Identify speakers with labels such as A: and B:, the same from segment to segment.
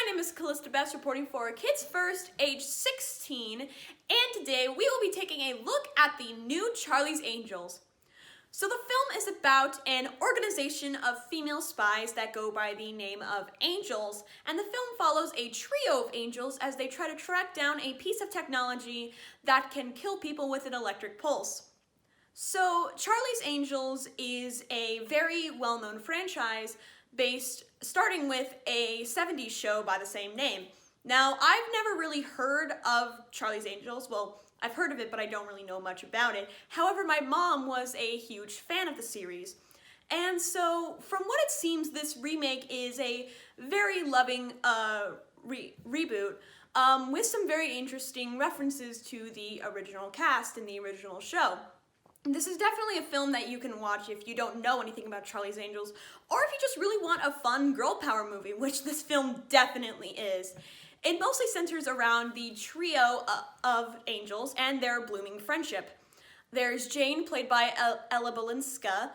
A: my name is Calista B reporting for Kids First, age 16, and today we will be taking a look at the new Charlie's Angels. So the film is about an organization of female spies that go by the name of Angels, and the film follows a trio of angels as they try to track down a piece of technology that can kill people with an electric pulse. So Charlie's Angels is a very well-known franchise starting with a 70s show by the same name. Now, I've never really heard of Charlie's Angels. Well, I've heard of it, but I don't really know much about it. However, my mom was a huge fan of the series. And so, from what it seems, this remake is a very loving reboot with some very interesting references to the original cast in the original show. This is definitely a film that you can watch if you don't know anything about Charlie's Angels, or if you just really want a fun girl power movie, which this film definitely is. It mostly centers around the trio of angels and their blooming friendship. There's Jane, played by Ella Balinska,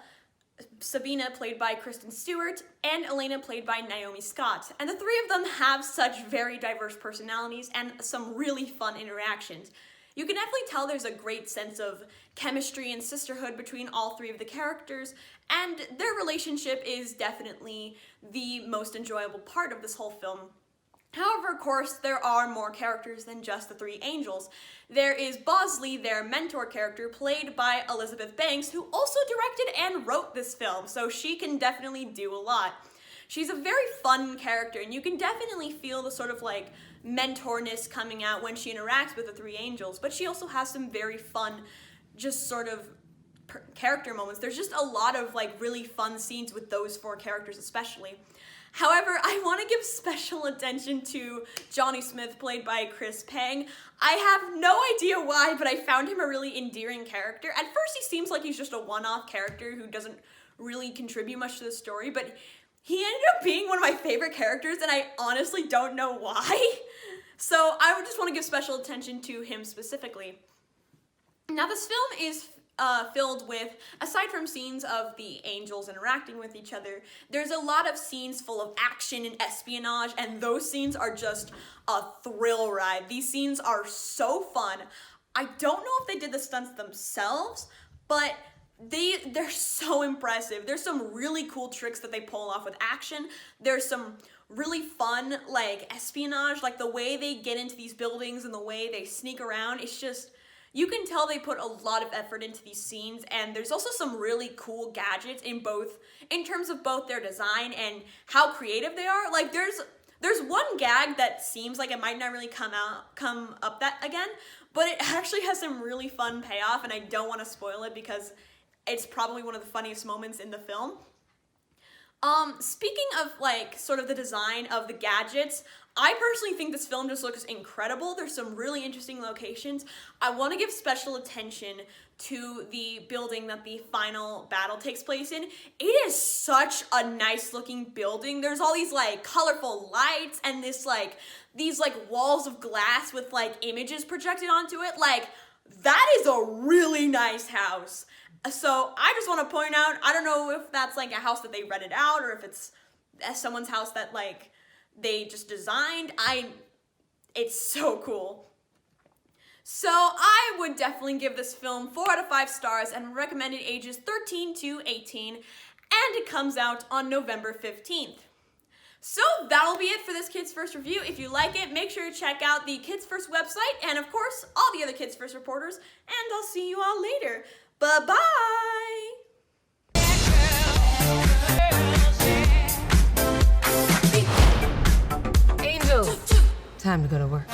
A: Sabina, played by Kristen Stewart, and Elena, played by Naomi Scott. And the three of them have such very diverse personalities and some really fun interactions. You can definitely tell there's a great sense of chemistry and sisterhood between all three of the characters, and their relationship is definitely the most enjoyable part of this whole film. However, of course, there are more characters than just the three angels. There is Bosley, their mentor character, played by Elizabeth Banks, who also directed and wrote this film, so she can definitely do a lot. She's a very fun character, and you can definitely feel the sort of like mentorness coming out when she interacts with the three angels, but she also has some very fun, just sort of character moments. There's just a lot of like really fun scenes with those four characters especially. However, I want to give special attention to Johnny Smith, played by Chris Pang. I have no idea why, but I found him a really endearing character. At first, he seems like he's just a one-off character who doesn't really contribute much to the story, but he ended up being one of my favorite characters, and I honestly don't know why. So I would just want to give special attention to him specifically. Now, this film is filled with, aside from scenes of the angels interacting with each other, there's a lot of scenes full of action and espionage, and those scenes are just a thrill ride. These scenes are so fun. I don't know if they did the stunts themselves, but they're so impressive. There's some really cool tricks that they pull off with action. There's some really fun, like, espionage, like the way they get into these buildings and the way they sneak around. It's just, you can tell they put a lot of effort into these scenes, and there's also some really cool gadgets in terms of both their design and how creative they are. Like, there's one gag that seems like it might not really come up that again, but it actually has some really fun payoff, and I don't want to spoil it because it's probably one of the funniest moments in the film. Speaking of like sort of the design of the gadgets, I personally think this film just looks incredible. There's some really interesting locations. I want to give special attention to the building that the final battle takes place in. It is such a nice looking building. There's all these like colorful lights and these walls of glass with like images projected onto it. Like, that is a really nice house. So I just want to point out, I don't know if that's like a house that they rented out or if it's someone's house that like they just designed. It's so cool. So I would definitely give this film 4 out of 5 stars and recommend it ages 13 to 18, and it comes out on November 15th. So that'll be it for this Kids First review. If you like it, make sure to check out the Kids First website and, of course, all the other Kids First reporters, and I'll see you all later. Bye-bye!
B: Angels, time to go to work.